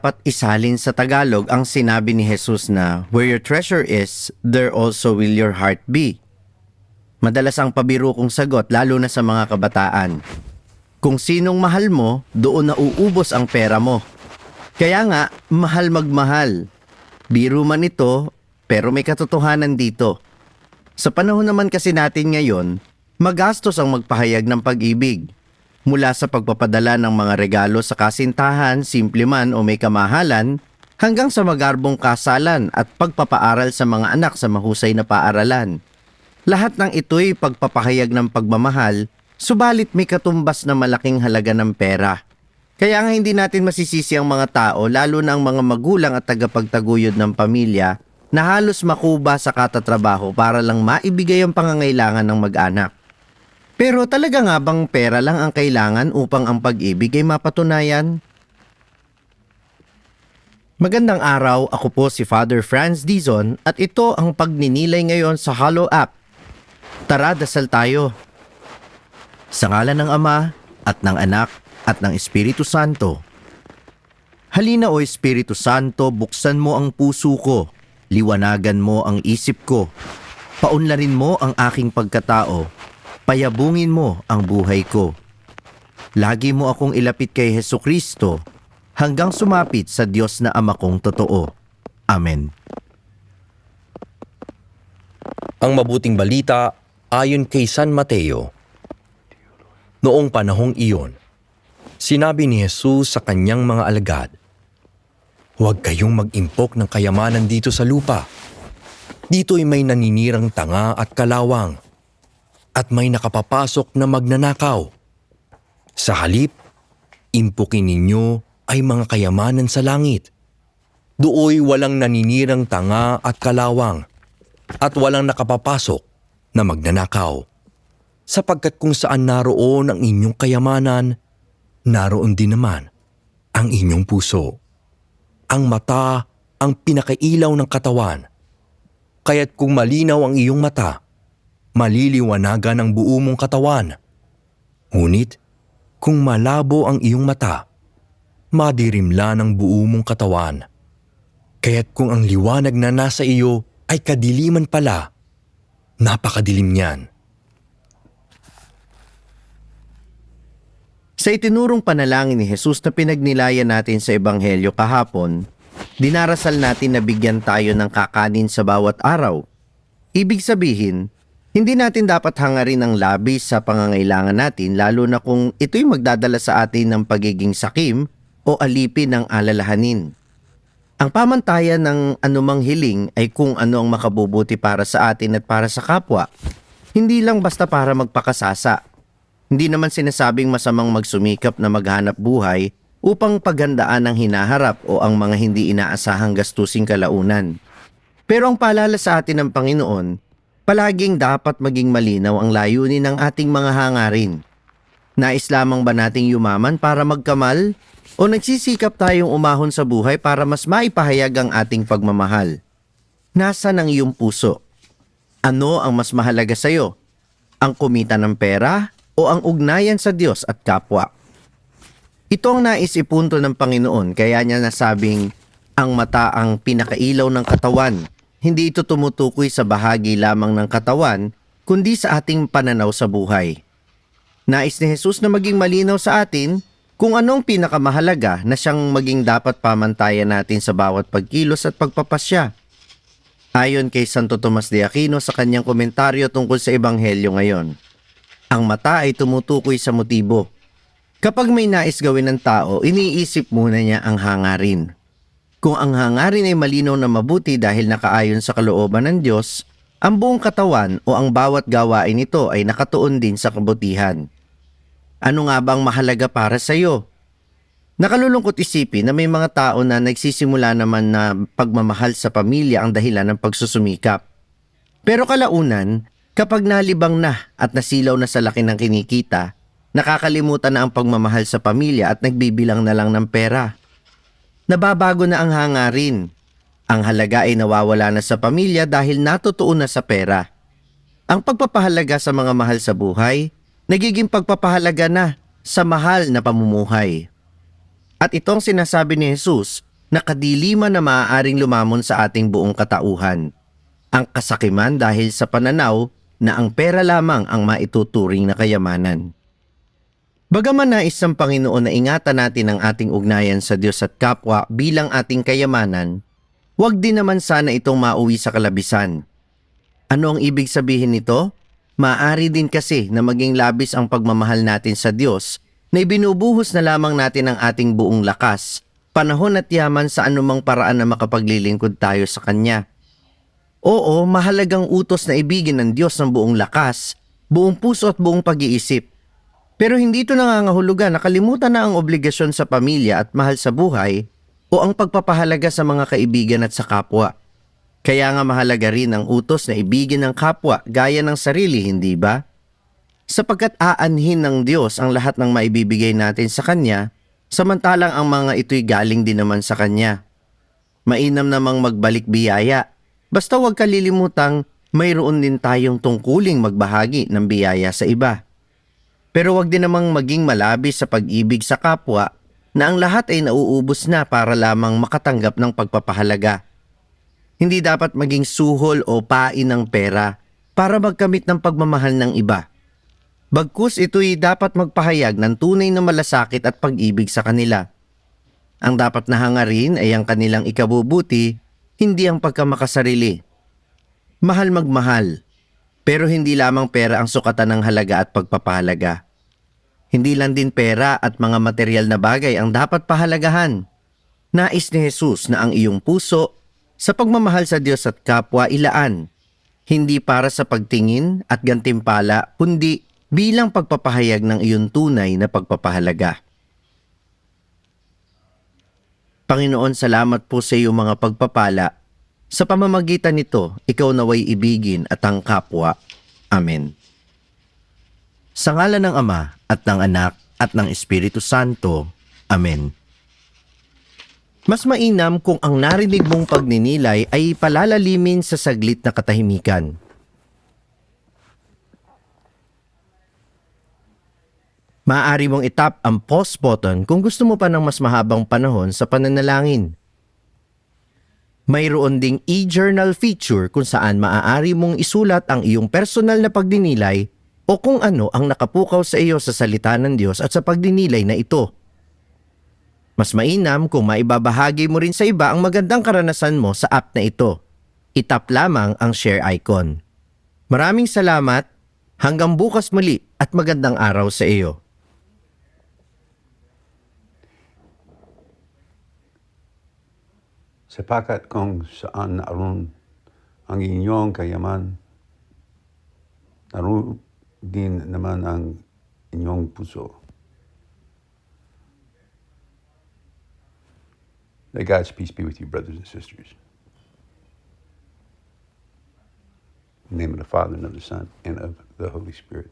Dapat isalin sa Tagalog ang sinabi ni Jesus na, "Where your treasure is, there also will your heart be." Madalas ang pabiro kong sagot lalo na sa mga kabataan. Kung sinong mahal mo, doon nauubos ang pera mo. Kaya nga, mahal magmahal. Biro man ito, pero may katotohanan dito. Sa panahon naman kasi natin ngayon, magastos ang magpahayag ng pag-ibig. Mula sa pagpapadala ng mga regalo sa kasintahan, simple man o may kamahalan, hanggang sa magarbong kasalan at pagpapaaral sa mga anak sa mahusay na paaralan. Lahat ng ito'y pagpapahayag ng pagmamahal, subalit may katumbas na malaking halaga ng pera. Kaya nga hindi natin masisisi ang mga tao, lalo na ang mga magulang at tagapagtaguyod ng pamilya, na halos makuba sa katatrabaho para lang maibigay ang pangangailangan ng mag-anak. Pero talaga nga bang pera lang ang kailangan upang ang pag-ibig ay mapatunayan? Magandang araw, ako po si Father Franz Dizon at ito ang pagninilay ngayon sa Hollow App. Tara, dasal tayo. Sa ngalan ng Ama at ng Anak at ng Espiritu Santo. Halina o Espiritu Santo, buksan mo ang puso ko, liwanagan mo ang isip ko, paunlarin mo ang aking pagkatao, payabungin mo ang buhay ko. Lagi mo akong ilapit kay Hesukristo hanggang sumapit sa Diyos na Ama kong totoo. Amen. Ang mabuting balita ayon kay San Mateo. Noong panahong iyon, sinabi ni Jesus sa kanyang mga alagad, "Huwag kayong mag-impok ng kayamanan dito sa lupa. Dito'y may naninirang tanga at kalawang, at may nakapapasok na magnanakaw. Sa halip, impukin ninyo ay mga kayamanan sa langit. Dooy walang naninirang tanga at kalawang, at walang nakapapasok na magnanakaw. Sapagkat kung saan naroon ang inyong kayamanan, naroon din naman ang inyong puso. Ang mata ang pinakailaw ng katawan. Kaya't kung malinaw ang iyong mata, maliliwanagan ang buo mong katawan. Ngunit kung malabo ang iyong mata, madirimlan ang buo mong katawan. Kaya't kung ang liwanag na nasa iyo ay kadiliman pala, napakadilim niyan." Sa itinurong panalangin ni Jesus na pinagnilayan natin sa Ebanghelyo kahapon, dinarasal natin na bigyan tayo ng kakanin sa bawat araw. Ibig sabihin, hindi natin dapat hangarin ang labis sa pangangailangan natin lalo na kung ito'y magdadala sa atin ng pagiging sakim o alipin ng alalahanin. Ang pamantayan ng anumang hiling ay kung ano ang makabubuti para sa atin at para sa kapwa. Hindi lang basta para magpakasasa. Hindi naman sinasabing masamang magsumikap na maghanap buhay upang paghandaan ang hinaharap o ang mga hindi inaasahang gastusing kalaunan. Pero ang paalala sa atin ng Panginoon, palaging dapat maging malinaw ang layunin ng ating mga hangarin. Nais lamang ba nating yumaman para magkamal? O nagsisikap tayong umahon sa buhay para mas maipahayag ang ating pagmamahal? Nasaan ang iyong puso? Ano ang mas mahalaga sa iyo? Ang kumita ng pera o ang ugnayan sa Diyos at kapwa? Ito ang nais ipunto ng Panginoon, kaya niya nasabing, ang mata ang pinakailaw ng katawan. Hindi ito tumutukoy sa bahagi lamang ng katawan, kundi sa ating pananaw sa buhay. Nais ni Jesus na maging malinaw sa atin kung anong pinakamahalaga na siyang maging dapat pamantayan natin sa bawat pagkilos at pagpapasya. Ayon kay Santo Tomas de Aquino sa kanyang komentaryo tungkol sa Ebanghelyo ngayon, ang mata ay tumutukoy sa motibo. Kapag may nais gawin ng tao, iniisip muna niya ang hangarin. Kung ang hangarin ay malinaw na mabuti dahil nakaayon sa kalooban ng Diyos, ang buong katawan o ang bawat gawain nito ay nakatuon din sa kabutihan. Ano nga bang mahalaga para sa iyo? Nakalulungkot isipin na may mga tao na nagsisimula naman na pagmamahal sa pamilya ang dahilan ng pagsusumikap. Pero kalaunan, kapag nalibang na at nasilaw na sa laki ng kinikita, nakakalimutan na ang pagmamahal sa pamilya at nagbibilang na lang ng pera. Nababago na ang hangarin. Ang halaga ay nawawala na sa pamilya dahil natutuon na sa pera. Ang pagpapahalaga sa mga mahal sa buhay, nagiging pagpapahalaga na sa mahal na pamumuhay. At itong sinasabi ni Jesus na kadiliman na maaaring lumamon sa ating buong katauhan. Ang kasakiman dahil sa pananaw na ang pera lamang ang maituturing na kayamanan. Bagaman nais ng Panginoon na ingatan natin ang ating ugnayan sa Diyos at kapwa bilang ating kayamanan, huwag din naman sana itong mauwi sa kalabisan. Ano ang ibig sabihin nito? Maaari din kasi na maging labis ang pagmamahal natin sa Diyos na ibinubuhos na lamang natin ang ating buong lakas, panahon at yaman sa anumang paraan na makapaglilingkod tayo sa Kanya. Oo, mahalagang utos na ibigin ng Diyos ng buong lakas, buong puso at buong pag-iisip. Pero hindi ito nangangahulugan na kalimutan na ang obligasyon sa pamilya at mahal sa buhay o ang pagpapahalaga sa mga kaibigan at sa kapwa. Kaya nga mahalaga rin ang utos na ibigin ng kapwa gaya ng sarili, hindi ba? Sapagkat aanhin ng Diyos ang lahat ng maibibigay natin sa Kanya, samantalang ang mga ito'y galing din naman sa Kanya. Mainam namang magbalik biyaya, basta huwag kalilimutang mayroon din tayong tungkuling magbahagi ng biyaya sa iba. Pero wag din namang maging malabis sa pag-ibig sa kapwa na ang lahat ay nauubos na para lamang makatanggap ng pagpapahalaga. Hindi dapat maging suhol o pain ng pera para magkamit ng pagmamahal ng iba. Bagkus ito'y dapat magpahayag ng tunay na malasakit at pag-ibig sa kanila. Ang dapat na hangarin ay ang kanilang ikabubuti, hindi ang pagkamakasarili. Mahal magmahal. Pero hindi lamang pera ang sukatan ng halaga at pagpapahalaga. Hindi lang din pera at mga material na bagay ang dapat pahalagahan. Nais ni Jesus na ang iyong puso sa pagmamahal sa Diyos at kapwa ilaan, hindi para sa pagtingin at gantimpala, kundi bilang pagpapahayag ng iyong tunay na pagpapahalaga. Panginoon, salamat po sa iyong mga pagpapala. Sa pamamagitan nito, ikaw naway ibigin at ang kapwa. Amen. Sa ngalan ng Ama at ng Anak at ng Espiritu Santo. Amen. Mas mainam kung ang narinig mong pagninilay ay palalalimin sa saglit na katahimikan. Maaari mong itap ang pause button kung gusto mo pa ng mas mahabang panahon sa pananalangin. Mayroon ding e-journal feature kung saan maaari mong isulat ang iyong personal na pagdinilay o kung ano ang nakapukaw sa iyo sa salita ng Diyos at sa pagdinilay na ito. Mas mainam kung maibabahagi mo rin sa iba ang magandang karanasan mo sa app na ito. Itap lamang ang share icon. Maraming salamat, hanggang bukas muli at magandang araw sa iyo. Sapagat kung saan naroon ang inyong kayaman, naroon din naman ang inyong puso. May God's peace be with you, brothers and sisters. In the name of the Father, and of the Son, and of the Holy Spirit.